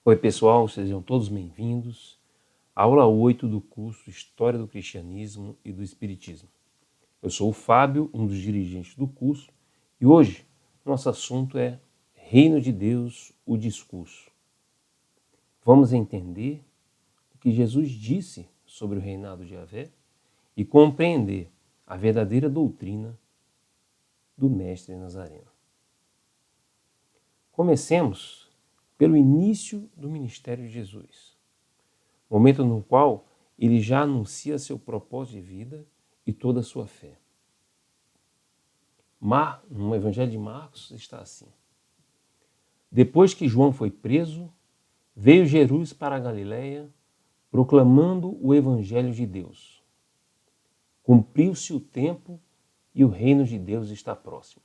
Oi pessoal, sejam todos bem-vindos à aula 8 do curso História do Cristianismo e do Espiritismo. Eu sou o Fábio, um dos dirigentes do curso, e hoje nosso assunto é Reino de Deus, o discurso. Vamos entender o que Jesus disse sobre o reinado de Yahvé e compreender a verdadeira doutrina do Mestre Nazareno. Comecemos pelo início do ministério de Jesus, momento no qual ele já anuncia seu propósito de vida e toda a sua fé. No Evangelho de Marcos está assim: depois que João foi preso, veio Jesus para a Galiléia, proclamando o Evangelho de Deus. Cumpriu-se o tempo e o reino de Deus está próximo.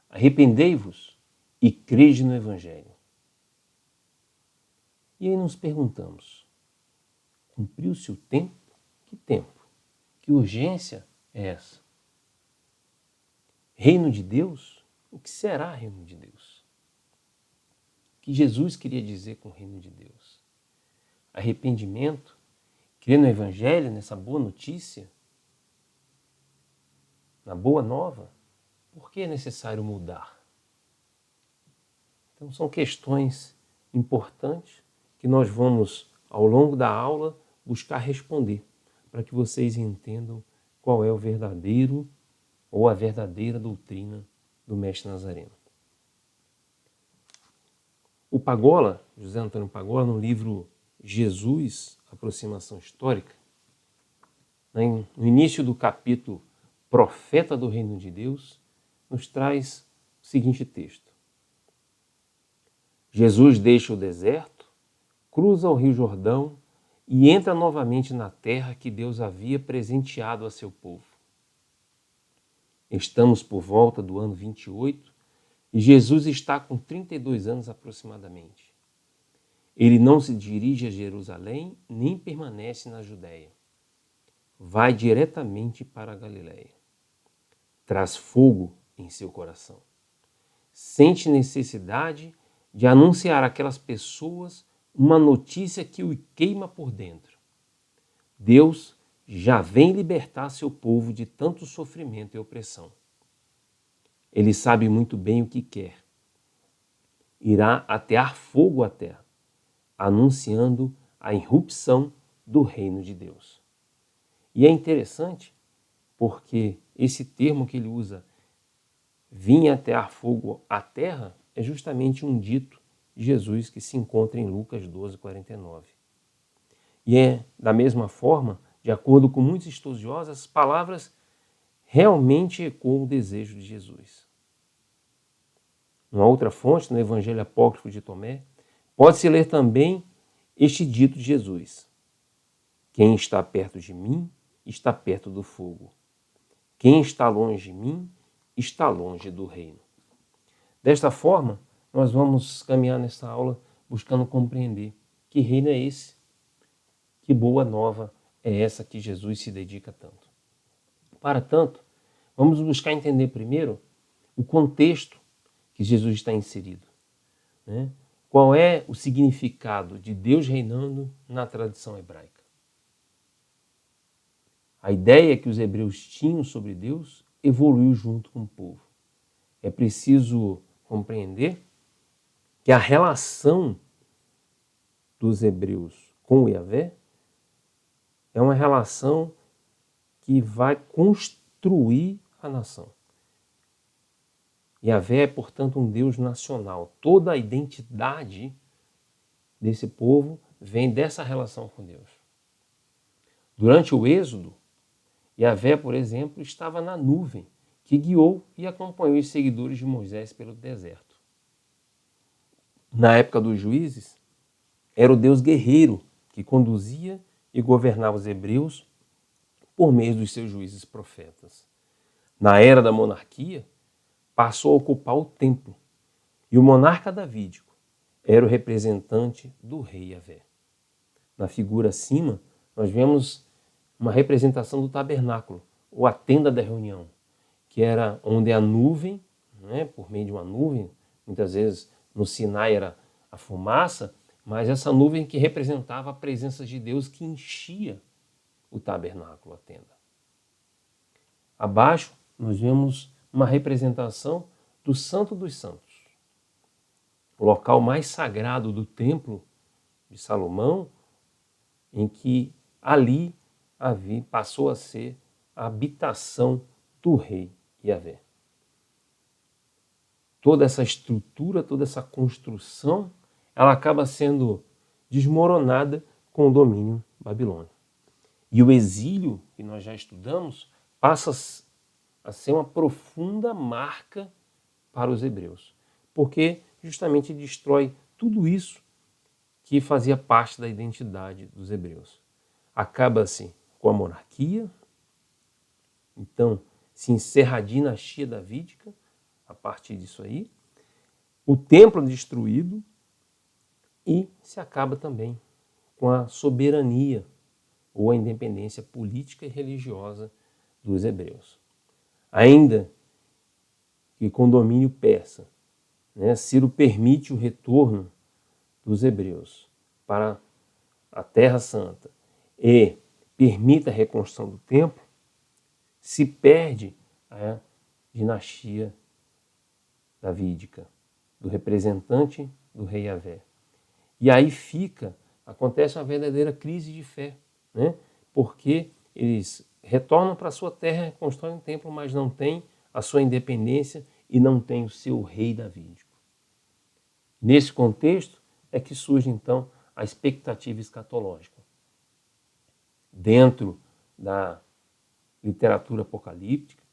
Arrependei-vos e crede no Evangelho. E aí nos perguntamos, cumpriu-se o tempo? Que tempo? Que urgência é essa? Reino de Deus? O que será reino de Deus? O que Jesus queria dizer com o reino de Deus? Arrependimento? Crer no Evangelho, nessa boa notícia? Na boa nova? Por que é necessário mudar? Então são questões importantes que nós vamos, ao longo da aula, buscar responder, para que vocês entendam qual é o verdadeiro ou a verdadeira doutrina do Mestre Nazareno. O Pagola, José Antônio Pagola, no livro Jesus, Aproximação Histórica, no início do capítulo Profeta do Reino de Deus, nos traz o seguinte texto: Jesus deixa o deserto, cruza o Rio Jordão e entra novamente na terra que Deus havia presenteado a seu povo. Estamos por volta do ano 28 e Jesus está com 32 anos aproximadamente. Ele não se dirige a Jerusalém nem permanece na Judéia. Vai diretamente para a Galiléia. Traz fogo em seu coração. Sente necessidade de anunciar àquelas pessoas uma notícia que o queima por dentro. Deus já vem libertar seu povo de tanto sofrimento e opressão. Ele sabe muito bem o que quer. Irá atear fogo à terra, anunciando a irrupção do reino de Deus. E é interessante porque esse termo que ele usa, vir atear fogo à terra, é justamente um dito de Jesus que se encontra em Lucas 12:49. E é da mesma forma, de acordo com muitos estudiosos, as palavras realmente ecoam o desejo de Jesus. Uma outra fonte, no Evangelho Apócrifo de Tomé, pode-se ler também este dito de Jesus: quem está perto de mim, está perto do fogo. Quem está longe de mim, está longe do reino. Desta forma, nós vamos caminhar nessa aula buscando compreender que reino é esse, que boa nova é essa que Jesus se dedica tanto. Para tanto, vamos buscar entender primeiro o contexto que Jesus está inserido, né? Qual é o significado de Deus reinando na tradição hebraica? A ideia que os hebreus tinham sobre Deus evoluiu junto com o povo. É preciso compreender que a relação dos hebreus com o Yahvé é uma relação que vai construir a nação. Yahvé é, portanto, um Deus nacional. Toda a identidade desse povo vem dessa relação com Deus. Durante o Êxodo, Yahvé, por exemplo, estava na nuvem que guiou e acompanhou os seguidores de Moisés pelo deserto. Na época dos juízes, era o Deus guerreiro que conduzia e governava os hebreus por meio dos seus juízes profetas. Na era da monarquia, passou a ocupar o templo, e o monarca davídico era o representante do rei Yahvé. Na figura acima, nós vemos uma representação do tabernáculo, ou a tenda da reunião, que era onde a nuvem, né, por meio de uma nuvem, muitas vezes no Sinai era a fumaça, mas essa nuvem que representava a presença de Deus que enchia o tabernáculo, a tenda. Abaixo, nós vemos uma representação do Santo dos Santos, o local mais sagrado do templo de Salomão, em que ali passou a ser a habitação do rei Yahvé. Toda essa estrutura, toda essa construção, ela acaba sendo desmoronada com o domínio babilônico. E o exílio, que nós já estudamos, passa a ser uma profunda marca para os hebreus, porque justamente destrói tudo isso que fazia parte da identidade dos hebreus. Acaba-se com a monarquia, então se encerra a dinastia davídica a partir disso aí, o templo destruído e se acaba também com a soberania ou a independência política e religiosa dos hebreus. Ainda que com o domínio persa, Ciro permite o retorno dos hebreus para a Terra Santa e permite a reconstrução do templo, se perde a dinastia davídica, do representante do rei Yahvé. E aí acontece uma verdadeira crise de fé, porque eles retornam para a sua terra, constroem um templo, mas não têm a sua independência e não têm o seu rei davídico. Nesse contexto é que surge, então, a expectativa escatológica. Dentro da literatura apocalíptica,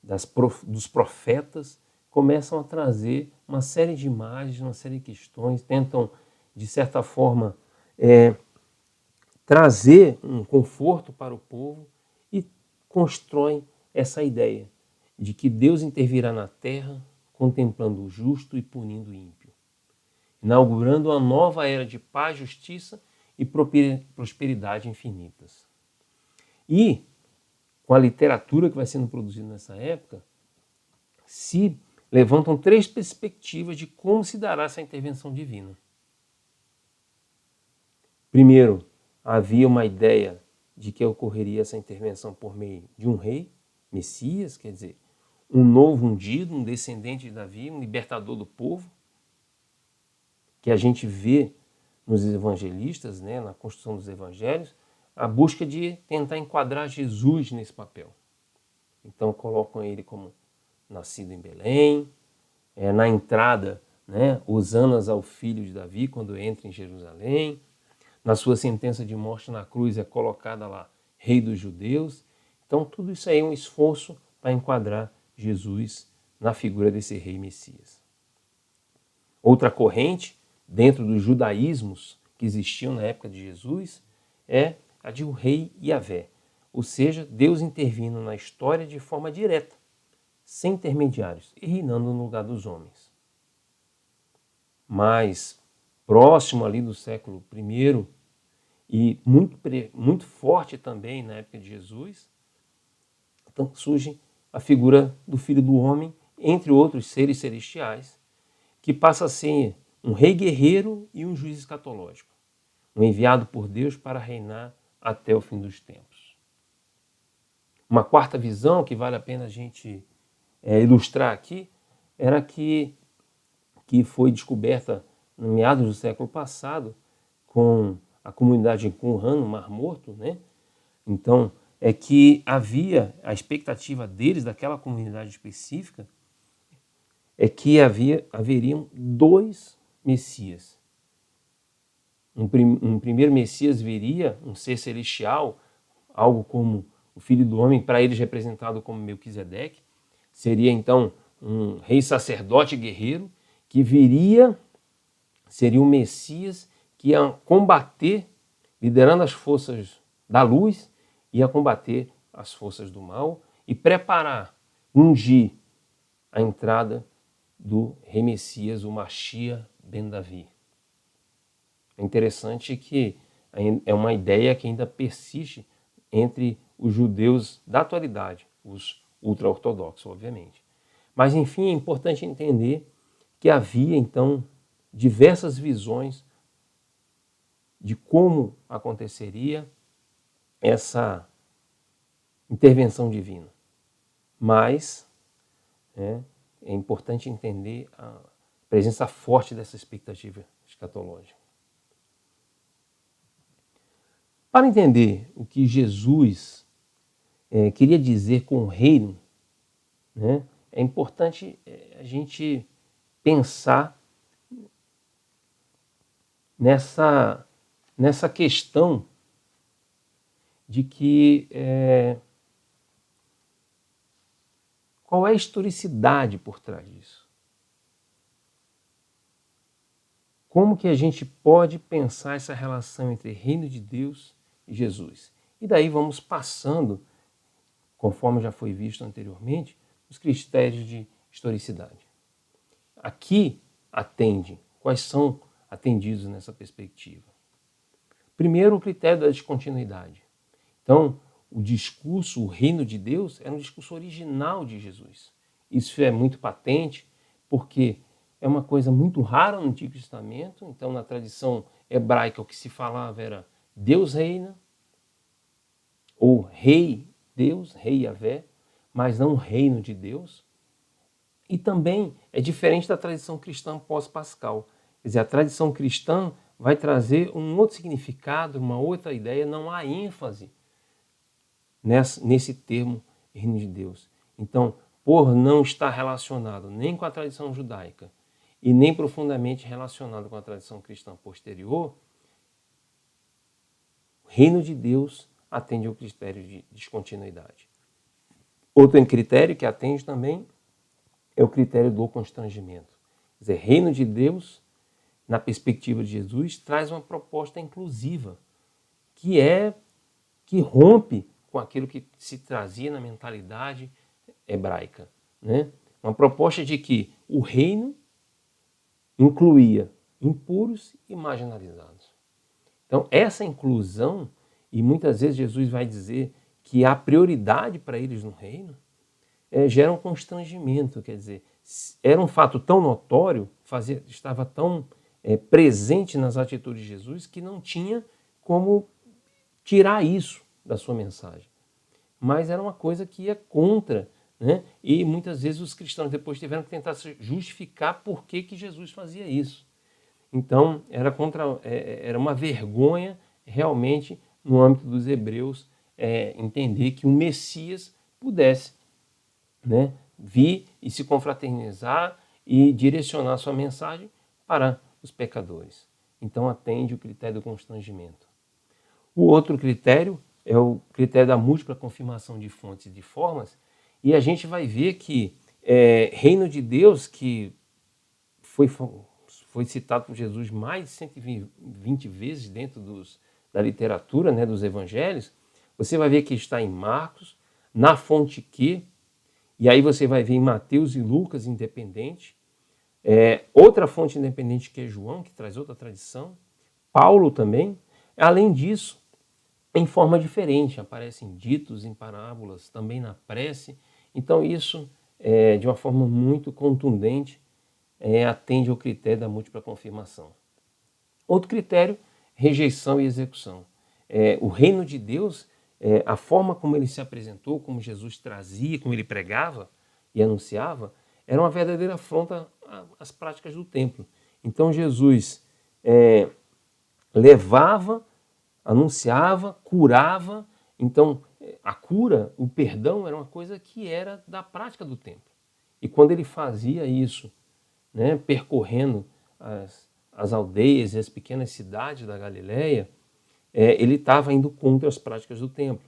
dos profetas, começam a trazer uma série de imagens, uma série de questões, tentam, de certa forma, trazer um conforto para o povo e constroem essa ideia de que Deus intervirá na terra, contemplando o justo e punindo o ímpio, inaugurando uma nova era de paz, justiça e prosperidade infinitas. E, com a literatura que vai sendo produzida nessa época, se levantam 3 perspectivas de como se dará essa intervenção divina. Primeiro, havia uma ideia de que ocorreria essa intervenção por meio de um rei, Messias, quer dizer, um novo ungido, um descendente de Davi, um libertador do povo, que a gente vê nos evangelistas, na construção dos evangelhos, a busca de tentar enquadrar Jesus nesse papel. Então colocam ele como nascido em Belém, na entrada, hosanas ao filho de Davi quando entra em Jerusalém, na sua sentença de morte na cruz é colocada lá, rei dos judeus. Então tudo isso aí é um esforço para enquadrar Jesus na figura desse rei Messias. Outra corrente, dentro dos judaísmos que existiam na época de Jesus, é a de o rei Yahvé, ou seja, Deus intervindo na história de forma direta, sem intermediários, e reinando no lugar dos homens. Mas próximo ali do século I e muito forte também na época de Jesus, então surge a figura do Filho do Homem, entre outros seres celestiais, que passa a ser um rei guerreiro e um juiz escatológico, um enviado por Deus para reinar até o fim dos tempos. Uma quarta visão que vale a pena a gente ilustrar aqui era que foi descoberta no meados do século passado com a comunidade de Qumran, no Mar Morto, Então, é que havia a expectativa deles, daquela comunidade específica, é que haveriam 2 Messias. Um primeiro Messias viria, um ser celestial, algo como o Filho do Homem, para eles representado como Melquisedeque, seria então um rei sacerdote guerreiro, que seria um Messias que ia combater, liderando as forças da luz, ia combater as forças do mal e preparar, ungir a entrada do rei Messias, o Mashiach ben Davi. É interessante que é uma ideia que ainda persiste entre os judeus da atualidade, os ultra-ortodoxos, obviamente. Mas, enfim, é importante entender que havia, então, diversas visões de como aconteceria essa intervenção divina. Mas é importante entender a presença forte dessa expectativa escatológica. Para entender o que Jesus queria dizer com o reino, né, é importante a gente pensar nessa questão de que qual é a historicidade por trás disso? Como que a gente pode pensar essa relação entre reino de Deus e Jesus? E daí vamos passando, conforme já foi visto anteriormente, os critérios de historicidade. Aqui atende, quais são atendidos nessa perspectiva? Primeiro, o critério da descontinuidade. Então, o discurso, o reino de Deus, era um discurso original de Jesus. Isso é muito patente, porque é uma coisa muito rara no Antigo Testamento. Então, na tradição hebraica, o que se falava era Deus reina, ou rei Deus, rei Yahvé, mas não o reino de Deus. E também é diferente da tradição cristã pós-pascal. Quer dizer, a tradição cristã vai trazer um outro significado, uma outra ideia, não há ênfase nesse termo reino de Deus. Então, por não estar relacionado nem com a tradição judaica e nem profundamente relacionado com a tradição cristã posterior, o reino de Deus atende ao critério de descontinuidade. Outro critério que atende também é o critério do constrangimento. Quer dizer, reino de Deus, na perspectiva de Jesus, traz uma proposta inclusiva, que rompe com aquilo que se trazia na mentalidade hebraica, né? Uma proposta de que o reino incluía impuros e marginalizados. Então, essa inclusão, e muitas vezes Jesus vai dizer que há prioridade para eles no reino, gera um constrangimento, quer dizer, era um fato tão notório, estava tão presente nas atitudes de Jesus, que não tinha como tirar isso da sua mensagem. Mas era uma coisa que ia contra, né? E muitas vezes os cristãos depois tiveram que tentar justificar por que Jesus fazia isso. Então, era uma vergonha realmente, no âmbito dos hebreus, entender que um Messias pudesse, né, vir e se confraternizar e direcionar sua mensagem para os pecadores. Então, atende o critério do constrangimento. O outro critério é o critério da múltipla confirmação de fontes e de formas, e a gente vai ver que reino de Deus, que foi citado por Jesus mais de 120 vezes dentro da literatura, né, dos evangelhos, você vai ver que está em Marcos, na fonte que, e aí você vai ver em Mateus e Lucas independente, outra fonte independente que é João, que traz outra tradição, Paulo também. Além disso, em forma diferente, aparecem ditos em parábolas, também na prece. Então isso, de uma forma muito contundente, atende ao critério da múltipla confirmação. Outro critério, rejeição e execução. O reino de Deus, a forma como ele se apresentou, como Jesus trazia, como ele pregava e anunciava, era uma verdadeira afronta às práticas do templo. Então Jesus levava, anunciava, curava. Então a cura, o perdão, era uma coisa que era da prática do templo. E quando ele fazia isso, né, percorrendo as aldeias e as pequenas cidades da Galileia, ele estava indo contra as práticas do templo.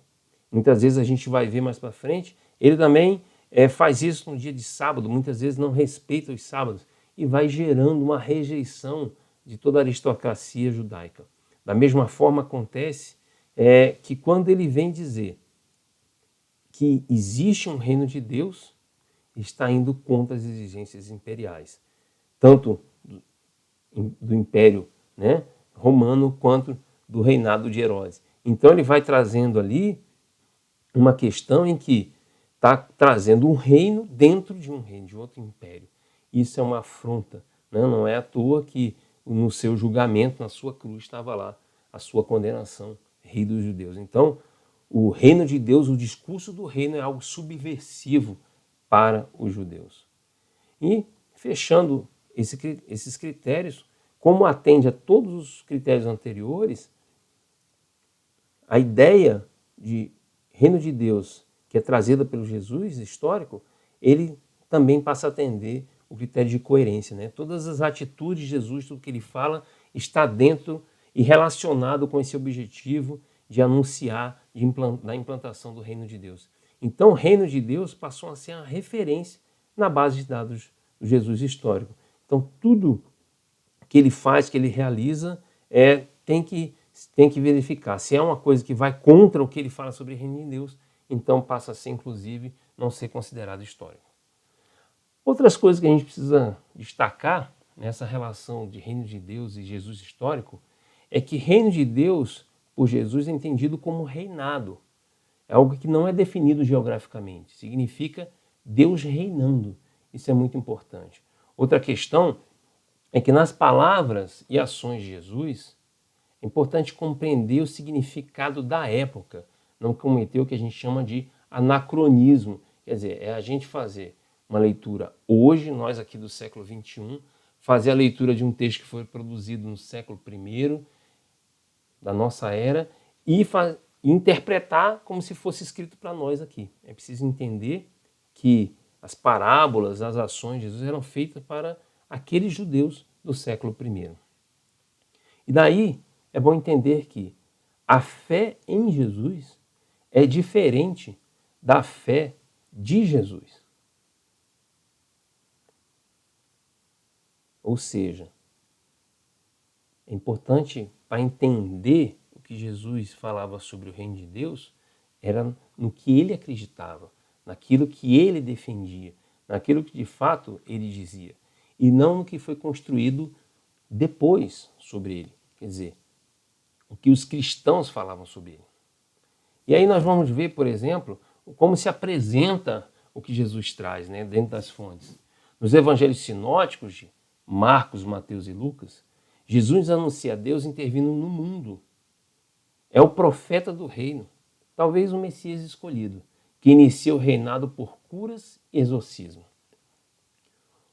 Muitas vezes a gente vai ver mais para frente, ele também faz isso no dia de sábado, muitas vezes não respeita os sábados e vai gerando uma rejeição de toda a aristocracia judaica. Da mesma forma acontece que quando ele vem dizer que existe um reino de Deus, está indo contra as exigências imperiais, tanto do Império, né, romano quanto do reinado de Herodes. Então ele vai trazendo ali uma questão em que está trazendo um reino dentro de um reino, de outro império. Isso é uma afronta, né? Não é à toa que no seu julgamento, na sua cruz, estava lá a sua condenação, rei dos judeus. Então, o reino de Deus, o discurso do reino é algo subversivo para os judeus. E, fechando esses critérios, como atende a todos os critérios anteriores, a ideia de reino de Deus, que é trazida pelo Jesus histórico, ele também passa a atender o critério de coerência, né? Todas as atitudes de Jesus, tudo que ele fala, está dentro e relacionado com esse objetivo de anunciar, da implantação do reino de Deus. Então, o reino de Deus passou a ser a referência na base de dados do Jesus histórico. Então, tudo que ele faz, que ele realiza, tem que verificar. Se é uma coisa que vai contra o que ele fala sobre o reino de Deus, então passa a ser, inclusive, não ser considerado histórico. Outras coisas que a gente precisa destacar nessa relação de reino de Deus e Jesus histórico é que reino de Deus, por Jesus, é entendido como reinado. É algo que não é definido geograficamente. Significa Deus reinando. Isso é muito importante. Outra questão é que nas palavras e ações de Jesus, é importante compreender o significado da época, não cometer o que a gente chama de anacronismo. Quer dizer, é a gente fazer uma leitura hoje, nós aqui do século XXI, fazer a leitura de um texto que foi produzido no século I da nossa era e interpretar como se fosse escrito para nós aqui. É preciso entender que as parábolas, as ações de Jesus eram feitas para aqueles judeus do século I. E daí é bom entender que a fé em Jesus é diferente da fé de Jesus. Ou seja, é importante para entender o que Jesus falava sobre o reino de Deus, era no que ele acreditava, naquilo que ele defendia, naquilo que de fato ele dizia, e não no que foi construído depois sobre ele, quer dizer, o que os cristãos falavam sobre ele. E aí nós vamos ver, por exemplo, como se apresenta o que Jesus traz, né, dentro das fontes. Nos evangelhos sinóticos de Marcos, Mateus e Lucas, Jesus anuncia a Deus intervindo no mundo. É o profeta do reino, talvez o Messias escolhido, que inicia o reinado por curas e exorcismo.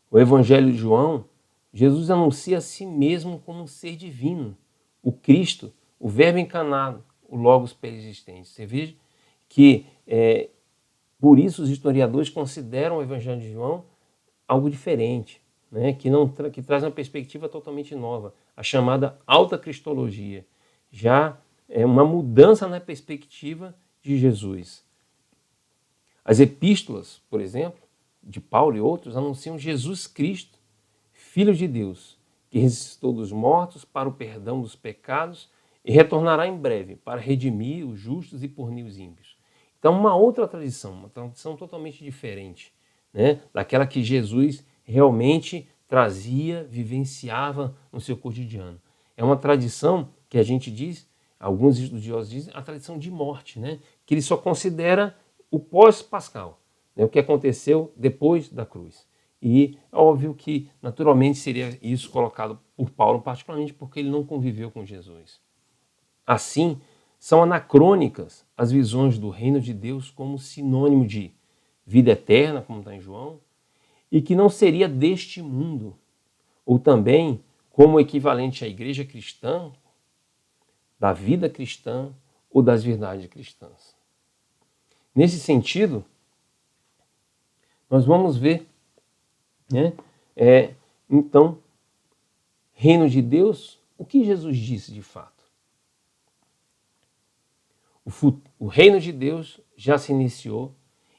O Evangelho de João, Jesus anuncia a si mesmo como um ser divino, o Cristo, o Verbo encarnado, o Logos pré-existente. Você veja que, por isso, os historiadores consideram o Evangelho de João algo diferente, né? que traz uma perspectiva totalmente nova, a chamada alta cristologia. Já é uma mudança na perspectiva de Jesus. As epístolas, por exemplo, de Paulo e outros, anunciam Jesus Cristo, Filho de Deus, que ressuscitou dos mortos para o perdão dos pecados e retornará em breve para redimir os justos e punir os ímpios. Então, uma outra tradição, uma tradição totalmente diferente, né, daquela que Jesus realmente trazia, vivenciava no seu cotidiano. É uma tradição que a gente diz, alguns estudiosos dizem, a tradição de morte, né, que ele só considera o pós-pascal, né, o que aconteceu depois da cruz. E é óbvio que, naturalmente, seria isso colocado por Paulo, particularmente porque ele não conviveu com Jesus. Assim, são anacrônicas as visões do reino de Deus como sinônimo de vida eterna, como está em João, e que não seria deste mundo, ou também como equivalente à igreja cristã, da vida cristã ou das verdades cristãs. Nesse sentido, nós vamos ver, né, então, reino de Deus, o que Jesus disse de fato? O reino de Deus já se iniciou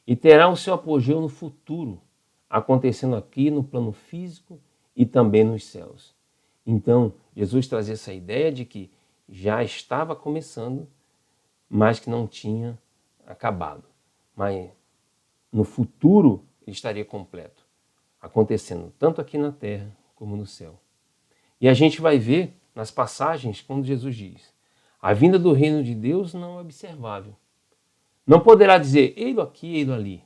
e terá o seu apogeu no futuro, acontecendo aqui no plano físico e também nos céus. Então, Jesus trazia essa ideia de que já estava começando, mas que não tinha acabado. Mas no futuro ele estaria completo, acontecendo tanto aqui na terra como no céu. E a gente vai ver nas passagens quando Jesus diz: a vinda do reino de Deus não é observável. Não poderá dizer, ei-lo aqui, ei-lo ali,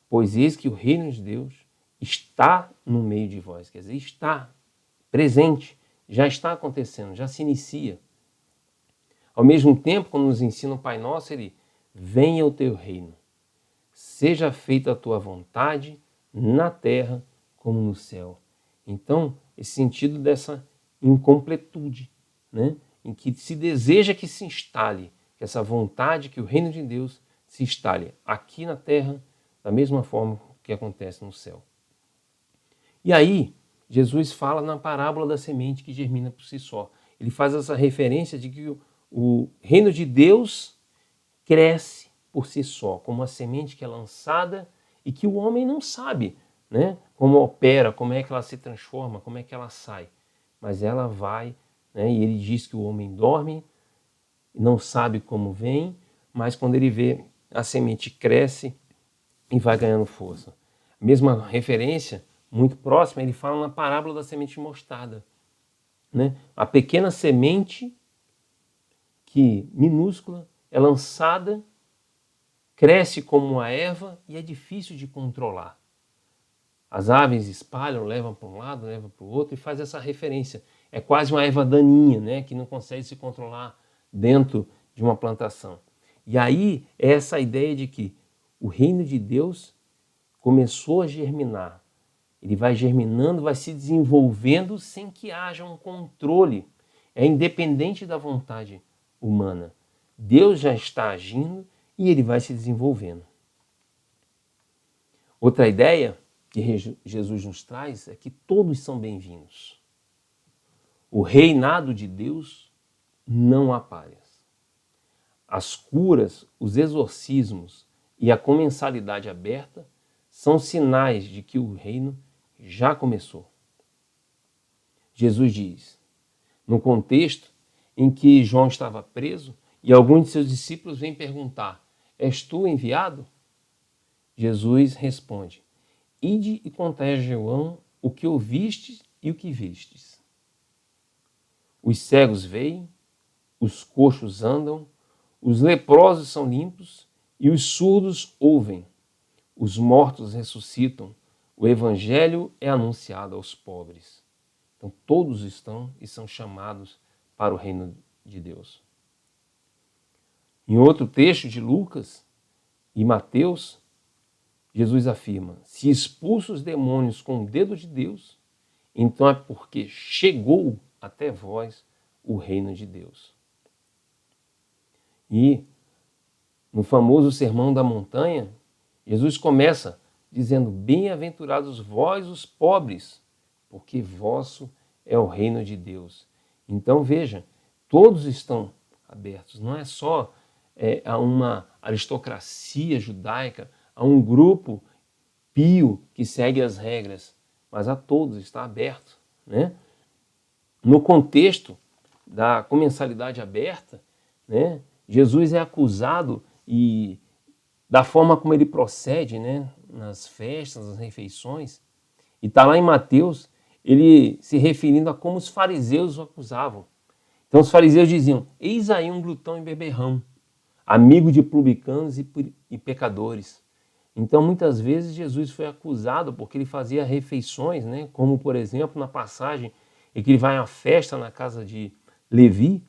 pois eis que o reino de Deus está no meio de vós, quer dizer, está presente, já está acontecendo, já se inicia. Ao mesmo tempo, quando nos ensina o Pai Nosso, ele: venha o teu reino, seja feita a tua vontade, na terra como no céu. Então, esse sentido dessa incompletude, né? Em que se deseja que se instale, que essa vontade, que o reino de Deus se instale aqui na terra, da mesma forma que acontece no céu. E aí, Jesus fala na parábola da semente que germina por si só. Ele faz essa referência de que o reino de Deus cresce por si só, como uma semente que é lançada e que o homem não sabe, né, como opera, como é que ela se transforma, como é que ela sai. Mas ela vai, né, e ele diz que o homem dorme, não sabe como vem, mas quando ele vê, a semente cresce e vai ganhando força. A mesma referência, muito próxima, ele fala na parábola da semente de mostarda, né? A pequena semente que, minúscula, é lançada, cresce como uma erva e é difícil de controlar. As aves espalham, levam para um lado, levam para o outro e faz essa referência. É quase uma erva daninha, né, que não consegue se controlar dentro de uma plantação. E aí é essa ideia de que o reino de Deus começou a germinar. Ele vai germinando, vai se desenvolvendo sem que haja um controle. É independente da vontade humana. Deus já está agindo e ele vai se desenvolvendo. Outra ideia que Jesus nos traz é que todos são bem-vindos. O reinado de Deus não há pares. As curas, os exorcismos e a comensalidade aberta são sinais de que o reino já começou. Jesus diz, no contexto em que João estava preso e alguns de seus discípulos vêm perguntar: és tu enviado? Jesus responde: ide e contai a João o que ouvistes e o que vistes. Os cegos veem, os coxos andam, os leprosos são limpos e os surdos ouvem. Os mortos ressuscitam, o evangelho é anunciado aos pobres. Então todos estão e são chamados para o reino de Deus. Em outro texto de Lucas e Mateus, Jesus afirma: se expulsa os demônios com o dedo de Deus, então é porque chegou até vós o reino de Deus. E no famoso Sermão da Montanha, Jesus começa dizendo: bem-aventurados vós os pobres, porque vosso é o reino de Deus. Então veja, todos estão abertos, não é só a uma aristocracia judaica, a um grupo pio que segue as regras, mas a todos está aberto, né? No contexto da comensalidade aberta, né, Jesus é acusado e da forma como ele procede, né, nas festas, nas refeições, e está lá em Mateus, ele se referindo a como os fariseus o acusavam. Então os fariseus diziam: eis aí um glutão e beberrão, amigo de publicanos e pecadores. Então muitas vezes Jesus foi acusado porque ele fazia refeições, né, como por exemplo na passagem em que ele vai a uma festa na casa de Levi,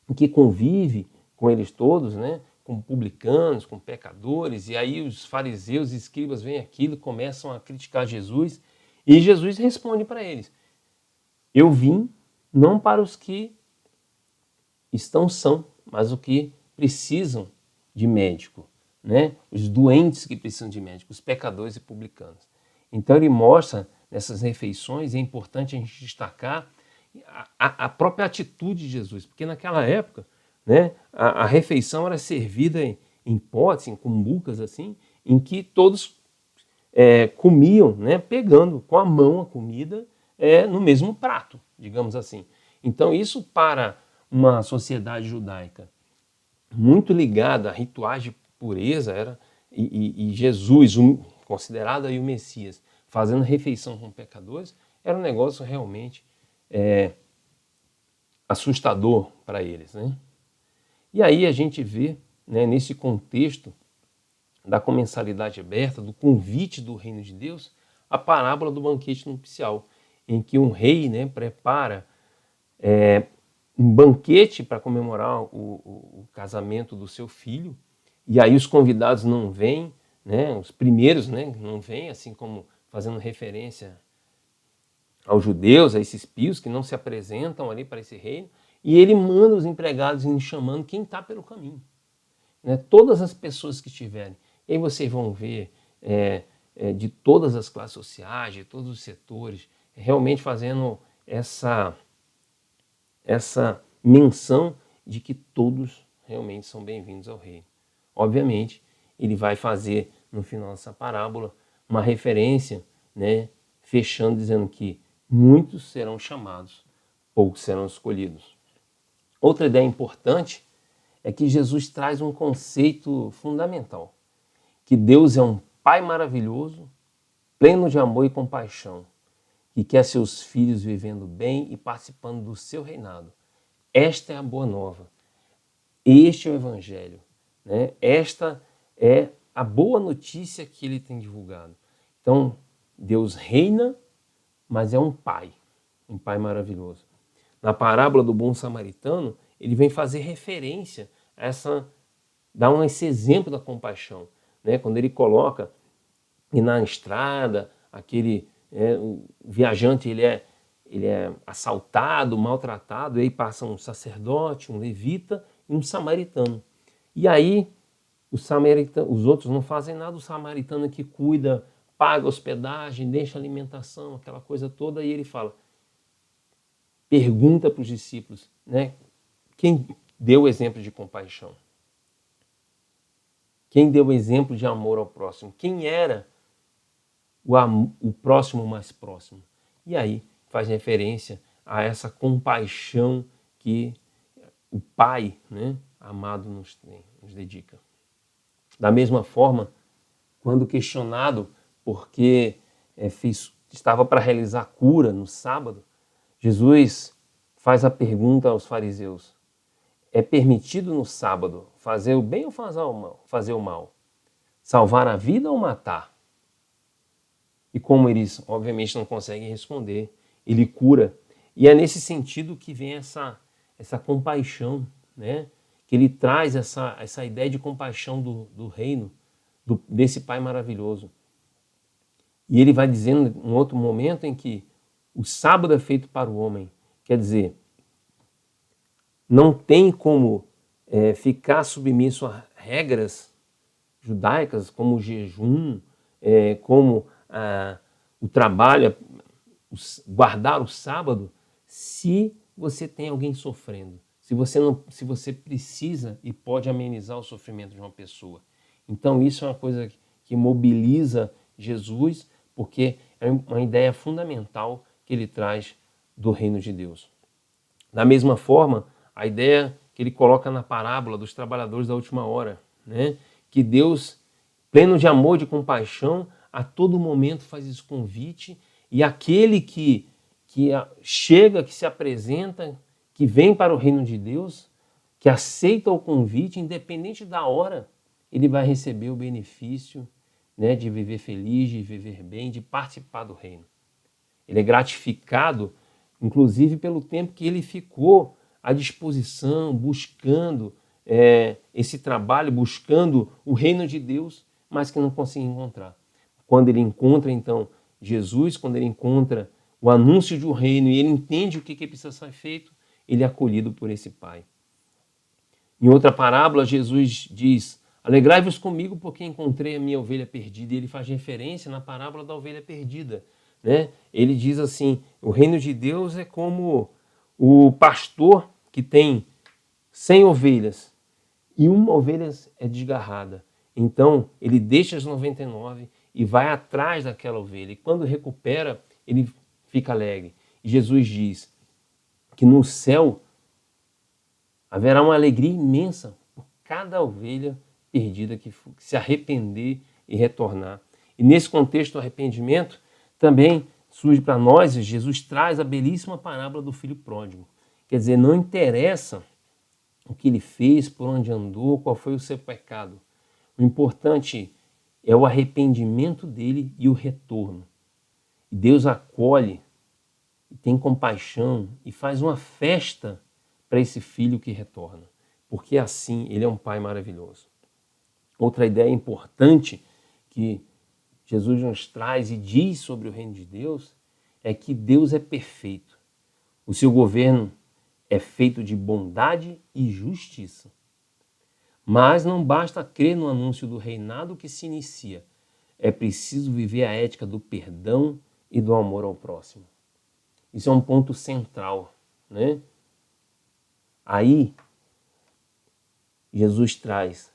em que convive com eles todos, né, com publicanos, com pecadores, e aí os fariseus e escribas veem aquilo, começam a criticar Jesus, e Jesus responde para eles: eu vim não para os que estão são, mas os que precisam de médico, né? Os doentes que precisam de médico, os pecadores e publicanos. Então ele mostra nessas refeições, é importante a gente destacar a própria atitude de Jesus, porque naquela época, né, a refeição era servida em potes, em cumbucas assim, em que todos comiam, né, pegando com a mão a comida no mesmo prato, digamos assim. Então isso, para uma sociedade judaica muito ligada a rituais de pureza, e Jesus, considerado aí o Messias, fazendo refeição com pecadores, era um negócio realmente assustador para eles, né? E aí a gente vê, né, nesse contexto da comensalidade aberta, do convite do reino de Deus, a parábola do banquete nupcial, em que um rei, né, prepara um banquete para comemorar o casamento do seu filho, e aí os convidados não vêm, né? Os primeiros, né, não vêm, assim como fazendo referência aos judeus, a esses pios que não se apresentam ali para esse reino, e ele manda os empregados irem chamando quem está pelo caminho, né? Todas as pessoas que estiverem. E aí vocês vão ver de todas as classes sociais, de todos os setores, realmente fazendo essa menção de que todos realmente são bem-vindos ao reino. Obviamente, ele vai fazer no final dessa parábola uma referência, né, fechando dizendo que muitos serão chamados, poucos serão escolhidos. Outra ideia importante é que Jesus traz um conceito fundamental, que Deus é um Pai maravilhoso, pleno de amor e compaixão, que quer seus filhos vivendo bem e participando do seu reinado. Esta é a boa nova. Este é o Evangelho, né? Esta é a boa notícia que ele tem divulgado. Então, Deus reina, mas é um Pai maravilhoso. Na parábola do bom samaritano, ele vem fazer referência a dar esse exemplo da compaixão, né? Quando ele coloca e na estrada, o viajante ele é assaltado, maltratado, e aí passa um sacerdote, um levita e um samaritano. E aí os outros não fazem nada, o samaritano que cuida, paga hospedagem, deixa alimentação, aquela coisa toda, e ele fala, pergunta para os discípulos, né? Quem deu o exemplo de compaixão? Quem deu o exemplo de amor ao próximo? Quem era o próximo mais próximo? E aí faz referência a essa compaixão que o Pai, né, amado nos dedica. Da mesma forma, quando questionado porque estava para realizar cura no sábado, Jesus faz a pergunta aos fariseus, é permitido no sábado fazer o bem ou fazer o mal? Salvar a vida ou matar? E como eles, obviamente, não conseguem responder, ele cura. E é nesse sentido que vem essa compaixão, né? Que ele traz essa ideia de compaixão do reino, desse Pai maravilhoso. E ele vai dizendo em um outro momento em que o sábado é feito para o homem. Quer dizer, não tem como ficar submisso a regras judaicas, como o jejum, como o trabalho, guardar o sábado, se você tem alguém sofrendo, se você precisa e pode amenizar o sofrimento de uma pessoa. Então isso é uma coisa que mobiliza Jesus, porque é uma ideia fundamental que ele traz do reino de Deus. Da mesma forma, a ideia que ele coloca na parábola dos trabalhadores da última hora, né? Que Deus, pleno de amor e de compaixão, a todo momento faz esse convite, e aquele que chega, que se apresenta, que vem para o reino de Deus, que aceita o convite, independente da hora, ele vai receber o benefício, né, de viver feliz, de viver bem, de participar do reino. Ele é gratificado, inclusive, pelo tempo que ele ficou à disposição, buscando esse trabalho, buscando o reino de Deus, mas que não conseguia encontrar. Quando ele encontra, então, Jesus, quando ele encontra o anúncio de um reino e ele entende o que precisa ser feito, ele é acolhido por esse Pai. Em outra parábola, Jesus diz, alegrai-vos comigo porque encontrei a minha ovelha perdida. E ele faz referência na parábola da ovelha perdida, né? Ele diz assim, o reino de Deus é como o pastor que tem 100 ovelhas e uma ovelha é desgarrada. Então, ele deixa as 99 e vai atrás daquela ovelha. E quando recupera, ele fica alegre. E Jesus diz que no céu haverá uma alegria imensa por cada ovelha perdida que se arrepender e retornar. E nesse contexto do arrependimento, também surge para nós, Jesus traz a belíssima parábola do filho pródigo. Quer dizer, não interessa o que ele fez, por onde andou, qual foi o seu pecado. O importante é o arrependimento dele e o retorno. E Deus acolhe, tem compaixão e faz uma festa para esse filho que retorna, porque assim ele é um pai maravilhoso. Outra ideia importante que Jesus nos traz e diz sobre o reino de Deus é que Deus é perfeito. O seu governo é feito de bondade e justiça. Mas não basta crer no anúncio do reinado que se inicia. É preciso viver a ética do perdão e do amor ao próximo. Isso é um ponto central, né? Aí, Jesus traz: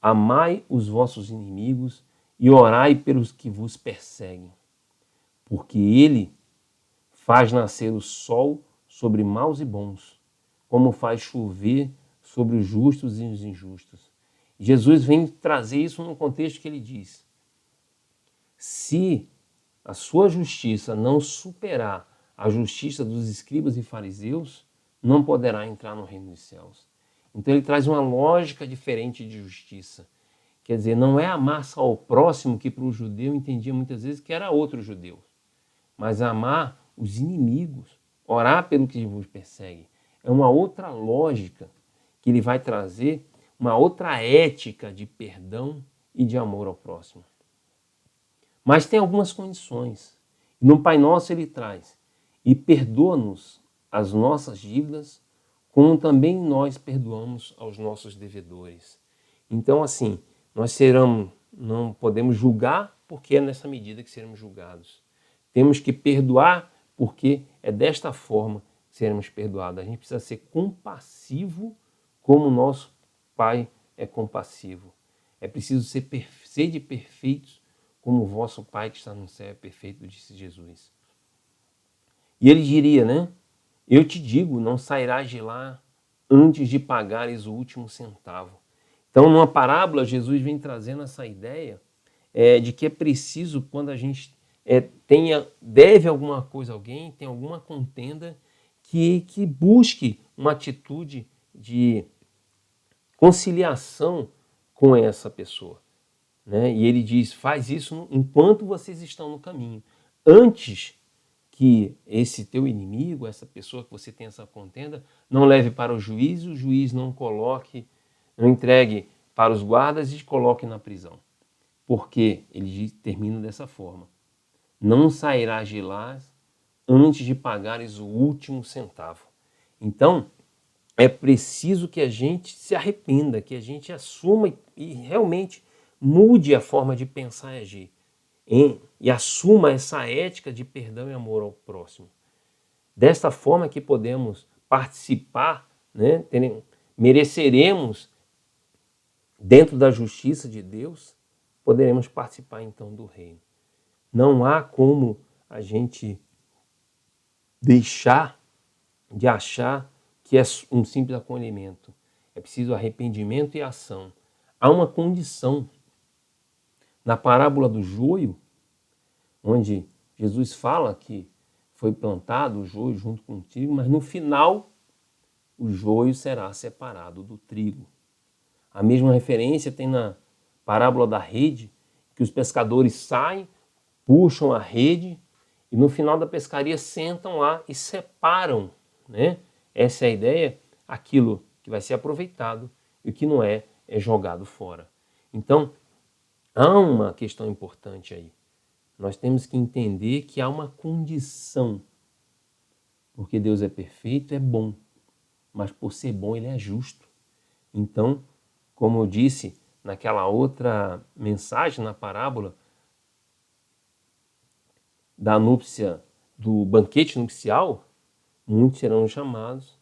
amai os vossos inimigos e orai pelos que vos perseguem, porque ele faz nascer o sol sobre maus e bons, como faz chover sobre os justos e os injustos. Jesus vem trazer isso num contexto que ele diz: se a sua justiça não superar a justiça dos escribas e fariseus, não poderá entrar no reino dos céus. Então ele traz uma lógica diferente de justiça. Quer dizer, não é amar só ao próximo, que para o judeu entendia muitas vezes que era outro judeu, mas amar os inimigos, orar pelo que vos persegue. É uma outra lógica que ele vai trazer, uma outra ética de perdão e de amor ao próximo. Mas tem algumas condições. No Pai Nosso ele traz: e perdoa-nos as nossas dívidas, como também nós perdoamos aos nossos devedores. Então, assim, nós não podemos julgar, porque é nessa medida que seremos julgados. Temos que perdoar, porque é desta forma que seremos perdoados. A gente precisa ser compassivo, como o nosso Pai é compassivo. É preciso ser de perfeitos, como o vosso Pai que está no céu é perfeito, disse Jesus. E ele diria, né? Eu te digo, não sairás de lá antes de pagares o último centavo. Então, numa parábola, Jesus vem trazendo essa ideia de que é preciso, quando a gente deve alguma coisa a alguém, tem alguma contenda, que busque uma atitude de conciliação com essa pessoa. Né? E ele diz: faz isso enquanto vocês estão no caminho. Antes que esse teu inimigo, essa pessoa que você tem essa contenda, não leve para o juiz não entregue para os guardas e coloque na prisão. Porque ele termina dessa forma: não sairás de lá antes de pagares o último centavo. Então, é preciso que a gente se arrependa, que a gente assuma e realmente mude a forma de pensar e agir. E assuma essa ética de perdão e amor ao próximo. Desta forma que podemos participar, né, mereceremos, dentro da justiça de Deus, poderemos participar então do reino. Não há como a gente deixar de achar que é um simples acolhimento. É preciso arrependimento e ação. Há uma condição. Na parábola do joio, onde Jesus fala que foi plantado o joio junto com o trigo, mas no final o joio será separado do trigo. A mesma referência tem na parábola da rede, que os pescadores saem, puxam a rede e no final da pescaria sentam lá e separam, né? Essa é a ideia, aquilo que vai ser aproveitado e o que não é jogado fora. Então, há uma questão importante aí. Nós temos que entender que há uma condição. Porque Deus é perfeito, é bom. Mas por ser bom, ele é justo. Então, como eu disse naquela outra mensagem, na parábola da núpcia, do banquete nupcial, muitos serão chamados,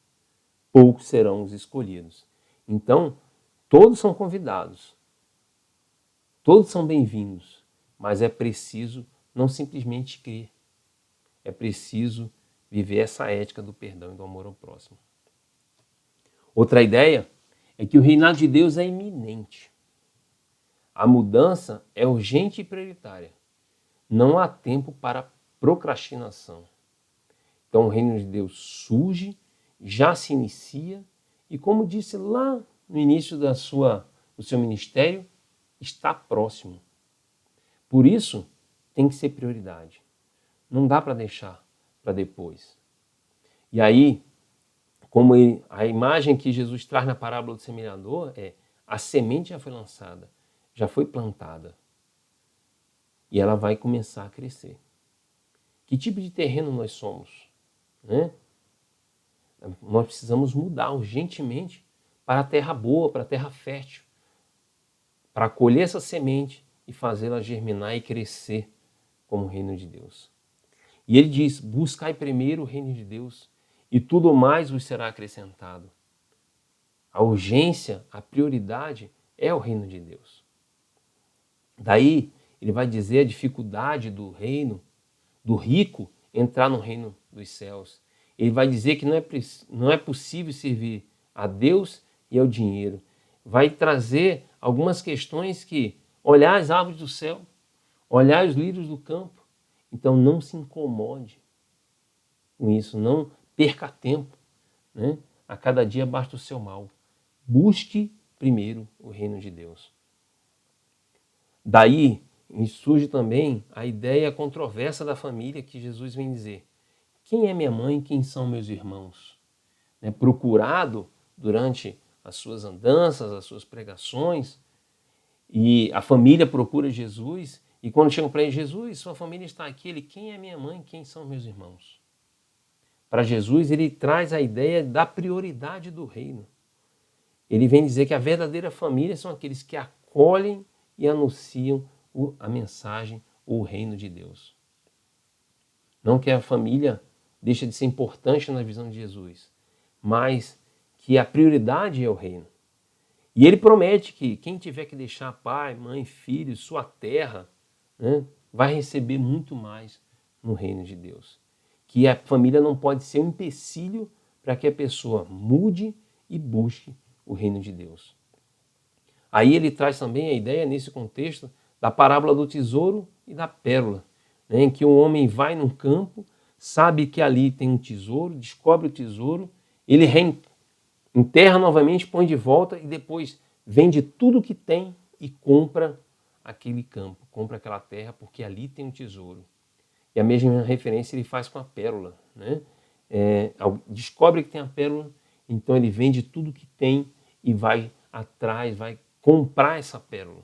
poucos serão os escolhidos. Então, todos são convidados. Todos são bem-vindos. Mas é preciso não simplesmente crer. É preciso viver essa ética do perdão e do amor ao próximo. Outra ideia é que o reinado de Deus é iminente. A mudança é urgente e prioritária. Não há tempo para procrastinação. Então o reino de Deus surge, já se inicia e, como disse lá no início do seu ministério, está próximo. Por isso, tem que ser prioridade. Não dá para deixar para depois. E aí, a imagem que Jesus traz na parábola do semeador é: a semente já foi lançada, já foi plantada e ela vai começar a crescer. Que tipo de terreno nós somos, né? Nós precisamos mudar urgentemente para a terra boa, para a terra fértil, para colher essa semente e fazê-la germinar e crescer como o reino de Deus. E ele diz: buscai primeiro o reino de Deus e tudo mais vos será acrescentado. A urgência, a prioridade é o reino de Deus. Daí ele vai dizer a dificuldade do reino, do rico, entrar no reino dos céus. Ele vai dizer que não é possível servir a Deus e ao dinheiro. Vai trazer algumas questões que: olhar as árvores do céu, olhar os lírios do campo. Então não se incomode com isso, não perca tempo, né? A cada dia basta o seu mal. Busque primeiro o reino de Deus. Daí surge também a ideia controversa da família que Jesus vem dizer: quem é minha mãe, quem são meus irmãos? Procurado durante as suas andanças, as suas pregações, e a família procura Jesus, e quando chegam para ele: Jesus, sua família está aqui. Ele: quem é minha mãe, quem são meus irmãos? Para Jesus, ele traz a ideia da prioridade do reino. Ele vem dizer que a verdadeira família são aqueles que acolhem e anunciam a mensagem ou o reino de Deus. Não que a família deixe de ser importante na visão de Jesus, mas que a prioridade é o reino. E ele promete que quem tiver que deixar pai, mãe, filhos, sua terra, né, vai receber muito mais no reino de Deus. Que a família não pode ser um empecilho para que a pessoa mude e busque o reino de Deus. Aí ele traz também a ideia, nesse contexto, da parábola do tesouro e da pérola, né, em que um homem vai num campo, sabe que ali tem um tesouro, descobre o tesouro, ele enterra novamente, põe de volta e depois vende tudo que tem e compra aquele campo, compra aquela terra, porque ali tem um tesouro. E a mesma referência ele faz com a pérola, né? Descobre que tem a pérola, então ele vende tudo que tem e vai atrás, vai comprar essa pérola.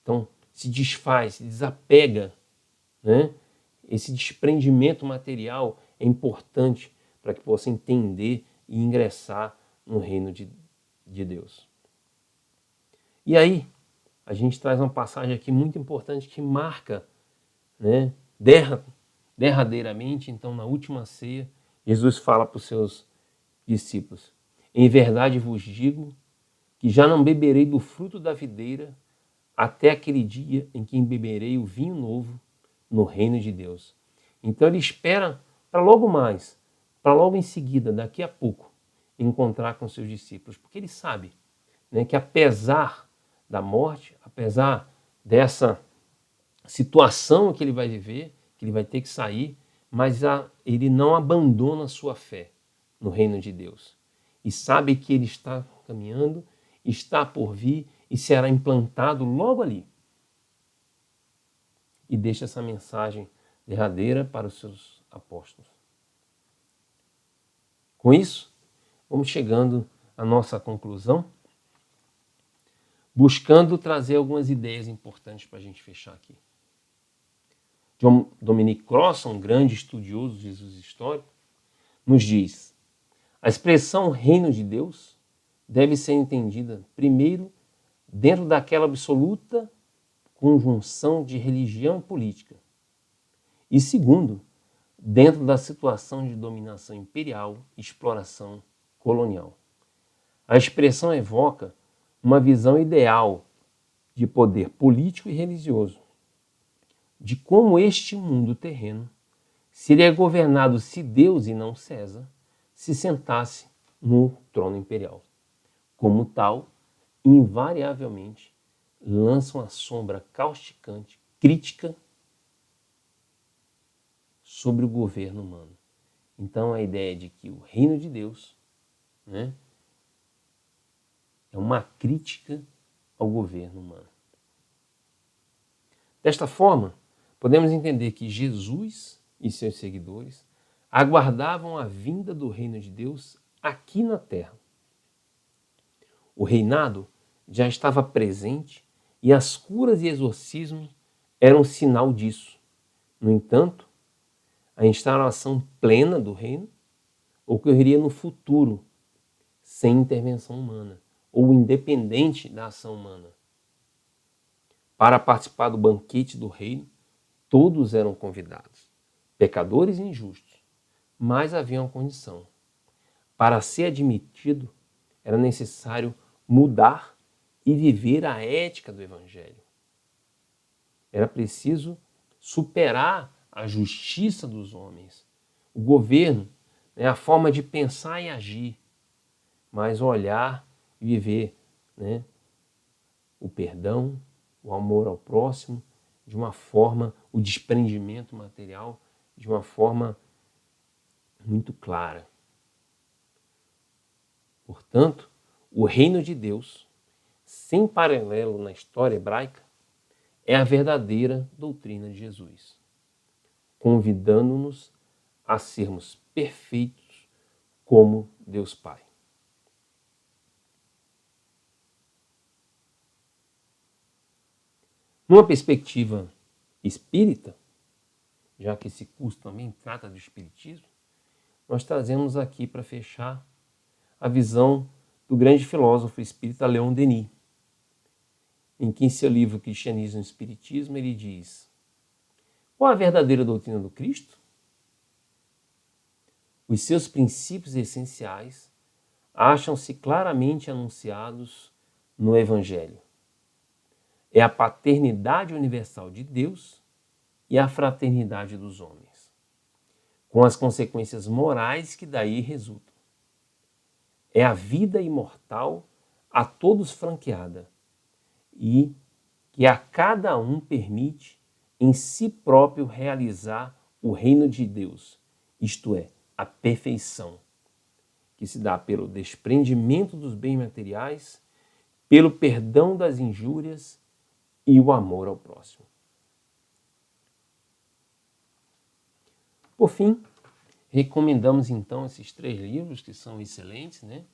Então se desfaz, se desapega, né? Esse desprendimento material é importante para que possa entender e ingressar no reino de Deus. E aí, a gente traz uma passagem aqui muito importante que marca, né, derradeiramente, então, na última ceia, Jesus fala para os seus discípulos: em verdade vos digo que já não beberei do fruto da videira até aquele dia em que beberei o vinho novo no reino de Deus. Então ele espera para logo mais, para logo em seguida, daqui a pouco, encontrar com seus discípulos, porque ele sabe, né, que apesar da morte, apesar dessa situação que ele vai viver, que ele vai ter que sair, mas ele não abandona a sua fé no reino de Deus. E sabe que ele está caminhando, está por vir e será implantado logo ali. E deixa essa mensagem derradeira para os seus apóstolos. Com isso, vamos chegando à nossa conclusão, buscando trazer algumas ideias importantes para a gente fechar aqui. John Dominic Crossan, um grande estudioso de Jesus histórico, nos diz: a expressão reino de Deus deve ser entendida, primeiro, dentro daquela absoluta conjunção de religião e política, e segundo, dentro da situação de dominação imperial e exploração colonial. A expressão evoca uma visão ideal de poder político e religioso, de como este mundo terreno seria governado se Deus e não César se sentasse no trono imperial. Como tal, invariavelmente lança uma sombra causticante, crítica sobre o governo humano. Então a ideia de que o reino de Deus, né, é uma crítica ao governo humano. Desta forma, podemos entender que Jesus e seus seguidores aguardavam a vinda do reino de Deus aqui na terra. O reinado já estava presente e as curas e exorcismos eram sinal disso. No entanto, a instalação plena do reino ocorreria no futuro, sem intervenção humana, ou independente da ação humana. Para participar do banquete do reino, todos eram convidados, pecadores e injustos, mas havia uma condição. Para ser admitido, era necessário mudar e viver a ética do Evangelho. Era preciso superar a justiça dos homens, o governo, a forma de pensar e agir, mas olhar e viver o perdão, o amor ao próximo, de uma forma, o desprendimento material, de uma forma muito clara. Portanto, o reino de Deus, sem paralelo na história hebraica, é a verdadeira doutrina de Jesus, convidando-nos a sermos perfeitos como Deus Pai. Numa perspectiva espírita, já que esse curso também trata do espiritismo, nós trazemos aqui para fechar a visão do grande filósofo espírita Leon Denis, em que em seu livro Cristianismo e Espiritismo ele diz: qual a verdadeira doutrina do Cristo? Os seus princípios essenciais acham-se claramente anunciados no Evangelho. É a paternidade universal de Deus e a fraternidade dos homens, com as consequências morais que daí resultam. É a vida imortal a todos franqueada e que a cada um permite em si próprio realizar o reino de Deus, isto é, a perfeição, que se dá pelo desprendimento dos bens materiais, pelo perdão das injúrias e o amor ao próximo. Por fim, recomendamos então esses 3 livros que são excelentes, O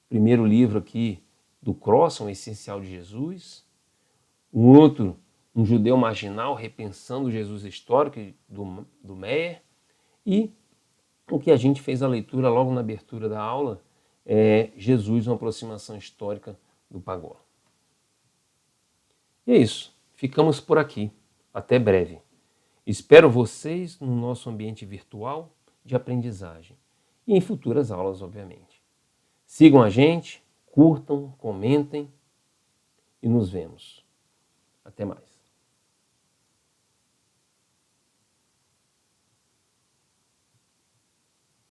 primeiro livro aqui do Crossan, O Essencial de Jesus. O outro, Um Judeu Marginal, Repensando o Jesus Histórico, do Meyer. E o que a gente fez a leitura logo na abertura da aula é Jesus, uma aproximação histórica do Pagola. E é isso. Ficamos por aqui. Até breve. Espero vocês no nosso ambiente virtual de aprendizagem e em futuras aulas, obviamente. Sigam a gente, curtam, comentem e nos vemos. Até mais.